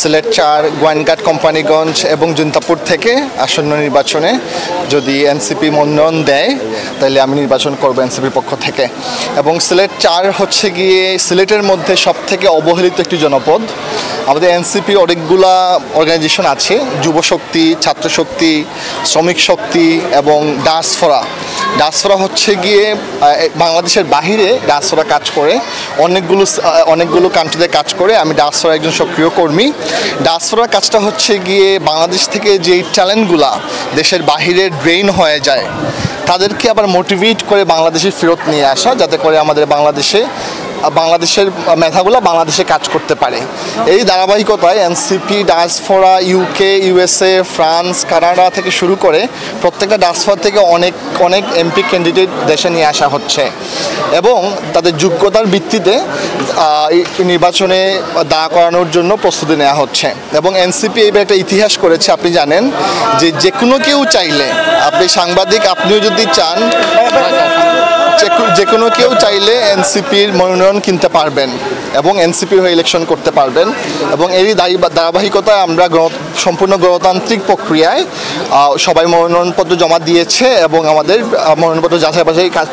সিলেট 4 গোয়েনঘাট কোম্পানিগঞ্জ এবং জৈন্তাপুর থেকে আসন্ন নির্বাচনে যদি এনসিপি মনোনয়ন দেয় তাহলে আমি নির্বাচন করব এনসিপির পক্ষ থেকে। এবং সিলেট 4 হচ্ছে গিয়ে সিলেটের মধ্যে সবথেকে অবহেলিত একটি জনপদ। আমাদের এনসিপি অনেকগুলা অর্গানাইজেশন আছে, যুবশক্তি, ছাত্রশক্তি, শ্রমিক শক্তি এবং ডায়াসপোরা হচ্ছে গিয়ে বাংলাদেশের বাহিরে ডায়াসপোরা কাজ করে, অনেকগুলো কান্ট্রিতে কাজ করে। আমি ডায়াসপোরা একজন সক্রিয় কর্মী। ডায়াসপোরার কাজটা হচ্ছে গিয়ে বাংলাদেশ থেকে যেই ট্যালেন্টগুলা দেশের বাহিরে ড্রেইন হয়ে যায় তাদেরকে আবার মোটিভেট করে বাংলাদেশে ফেরত নিয়ে আসা, যাতে করে আমাদের বাংলাদেশের মেধাগুলো বাংলাদেশে কাজ করতে পারে। এই ধারাবাহিকতায় NCP diaspora UK, USA, France, Canada থেকে শুরু করে প্রত্যেকটা ডায়াসপোরা থেকে অনেক এমপি ক্যান্ডিডেট দেশে নিয়ে আসা হচ্ছে এবং তাদের যোগ্যতার ভিত্তিতে নির্বাচনে দাঁড় করানোর জন্য প্রস্তুতি নেওয়া হচ্ছে। এবং এনসিপি এইবার একটা ইতিহাস করেছে, আপনি জানেন যে কোনো কেউ চাইলে, আপনি সাংবাদিক, আপনিও যদি চান, যে কোনো কেউ চাইলে এনসিপির মনোনয়ন কিনতে পারবেন এবং এনসিপি হয়ে ইলেকশন করতে পারবেন। এবং এরই ধারাবাহিকতায় আমরা সম্পূর্ণ গণতান্ত্রিক প্রক্রিয়ায় সবাই মনোনয়নপত্র জমা দিয়েছে এবং আমাদের মনোনয়নপত্র যাচাই বাছাই কাজ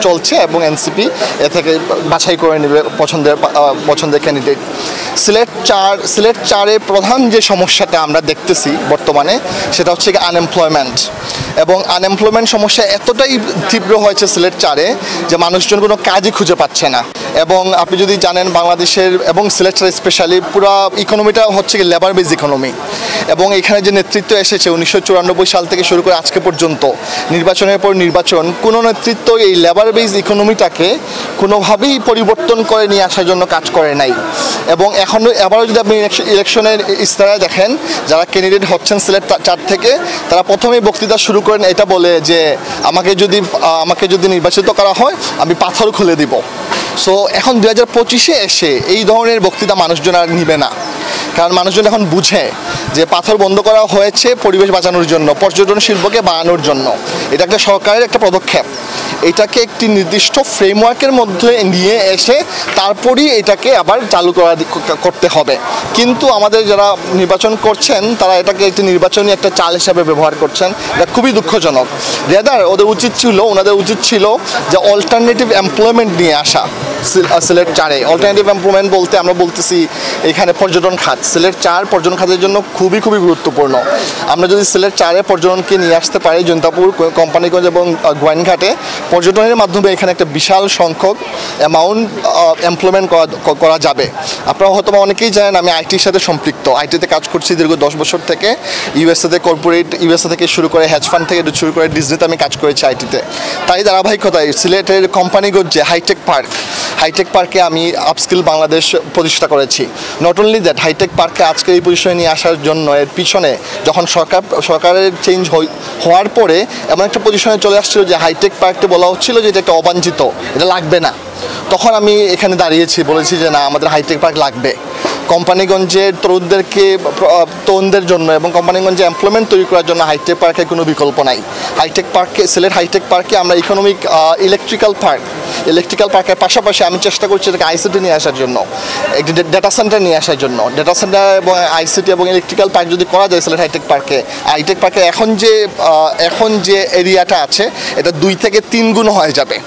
চলছে এবং এনসিপি এ থেকে বাছাই করে নেবে পছন্দের ক্যান্ডিডেট। সিলেট 4-এর প্রধান যে সমস্যাটা আমরা দেখতেছি বর্তমানে সেটা হচ্ছে আনএমপ্লয়মেন্ট। এবং আনএমপ্লয়মেন্ট সমস্যা এতটাই তীব্র হয়েছে সিলেট 4-এ যে মানুষজন কোনো কাজই খুঁজে পাচ্ছে না। এবং আপনি যদি জানেন বাংলাদেশের এবং সিলেট 4 স্পেশালি পুরো ইকোনমিটা হচ্ছে লেবার বেজ ইকোনমি। এবং এখানে যে নেতৃত্ব এসেছে 1994 সাল থেকে শুরু করে আজকে পর্যন্ত, নির্বাচনের পর নির্বাচন, কোনো নেতৃত্ব এই লেবার বেজ ইকোনমিটাকে কোনোভাবেই পরিবর্তন করে নিয়ে আসার জন্য কাজ করে নাই। এবং এবারও যদি আপনি ইলেকশনের ইস্তারা দেখেন, যারা ক্যান্ডিডেট হচ্ছেন সিলেট 4 থেকে, তারা প্রথমেই বক্তৃতা শুরু করেন এটা বলে যে আমাকে যদি নির্বাচিত করা হয় আমি পাথর খুলে দিব। সো এখন 2025-এ এসে এই ধরনের বক্তৃতা মানুষজন আর নিবে না, কারণ মানুষজন এখন বুঝে যে পাথর বন্ধ করা হয়েছে পরিবেশ বাঁচানোর জন্য, পর্যটন শিল্পকে বাড়ানোর জন্য। এটা একটা সরকারের একটা পদক্ষেপ। এটাকে একটি নির্দিষ্ট ফ্রেমওয়ার্কের মধ্যে নিয়ে এসে তারপরই এটাকে আবার চালু করতে হবে। কিন্তু আমাদের যারা নির্বাচন করছেন তারা এটাকে একটি নির্বাচনী একটা চাল হিসাবে ব্যবহার করছেন, এটা খুবই দুঃখজনক। ওনাদের উচিত ছিল যে অল্টারনেটিভ এমপ্লয়মেন্ট নিয়ে আসা সিলেট 4-এ। অল্টারনেটিভ এমপ্লয়মেন্ট বলতে আমরা বলতেছি এখানে পর্যটন খাত। সিলেট 4 পর্যটন খাতের জন্য খুবই গুরুত্বপূর্ণ। আমরা যদি সিলেট 4-এ পর্যটনকে নিয়ে আসতে পারি, জৈন্তাপুর, কোম্পানিগঞ্জ এবং গোয়েনঘাটে পর্যটনের মাধ্যমে এখানে একটা বিশাল সংখ্যক অ্যামাউন্ট এমপ্লয়মেন্ট করা যাবে। আপনারা হয়তো অনেকেই জানেন আমি আইটির সাথে সম্পৃক্ত, আইটিতে কাজ করছি দীর্ঘ 10 বছর থেকে। ইউএসএ থেকে শুরু করে হেজ ফান্ড থেকে শুরু করে ডিজনিতে আমি কাজ করেছি আইটিতে। তাই ধারাবাহিকতায় সিলেটের কোম্পানিগঞ্জে হাইটেক পার্কে আমি আপস্কিল বাংলাদেশ প্রতিষ্ঠা করেছি। নট অনলি দ্যাট, হাইটেক পার্কে আজকে এই পজিশনে নিয়ে আসার জন্য এর পিছনে যখন সরকারের চেঞ্জ হওয়ার পরে এমন একটা পজিশনে চলে আসছিল যে হাইটেক পার্ককে বলা হচ্ছিল যে এটা একটা অবাঞ্ছিত, এটা লাগবে না। তখন আমি এখানে দাঁড়িয়েছি, বলেছি যে না, আমাদের হাইটেক পার্ক লাগবে। কোম্পানিগঞ্জের তরুণদের জন্য এবং কোম্পানিগঞ্জে এমপ্লয়মেন্ট তৈরি করার জন্য হাইটেক পার্কের কোনো বিকল্প নাই। সিলেট হাইটেক পার্কে আমরা ইকোনমিক ইলেকট্রিক্যাল পার্কের পাশাপাশি আমি চেষ্টা করছি এটাকে আইসিটি নিয়ে আসার জন্য, একটি ডেটা সেন্টার নিয়ে আসার জন্য। ডেটা সেন্টার এবং আইসিটি এবং ইলেকট্রিক্যাল পার্ক যদি করা যায় সিলেট হাইটেক পার্কে এখন যে এরিয়াটা আছে এটা 2 থেকে 3 গুণ হয়ে যাবে।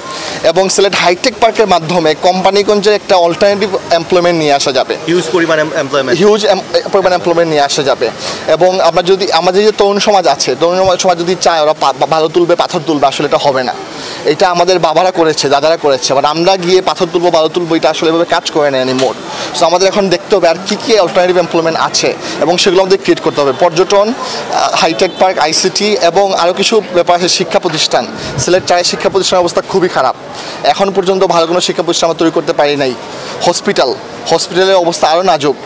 এবং সিলেট হাইটেক পার্কের মাধ্যমে কোম্পানিগঞ্জের একটা অল্টারনেটিভ এমপ্লয়মেন্ট নিয়ে আসা যাবে, হিউজ পরিমাণ এমপ্লয়মেন্ট নিয়ে আসা যাবে। এবং আমাদের যে তরুণ সমাজ আছে, তরুণ সমাজ যদি চায় ওরা ভালো তুলবে, পাথর তুলবে, আসলে এটা হবে না। এটা আমাদের বাবারা করেছে, দাদারা করেছে, বাট আমরা গিয়ে পাথর তুলবো, ভালো তুলবো, এটা আসলে এভাবে কাজ করে নেয়নি মোর। সো আমাদের এখন দেখতে হবে আর কী অল্টারনেটিভ এমপ্লয়মেন্ট আছে এবং সেগুলো আমাদের ক্রিয়েট করতে হবে। পর্যটন, হাইটেক পার্ক, আইসিটি এবং আরও কিছু ব্যাপার আছে। শিক্ষা প্রতিষ্ঠান, সিলেট 4-এর শিক্ষা প্রতিষ্ঠানের অবস্থা খুবই খারাপ। এখন পর্যন্ত ভালো কোনো শিক্ষা প্রতিষ্ঠান আমরা তৈরি করতে পারি নাই। হসপিটালের অবস্থা আরও নাজুক।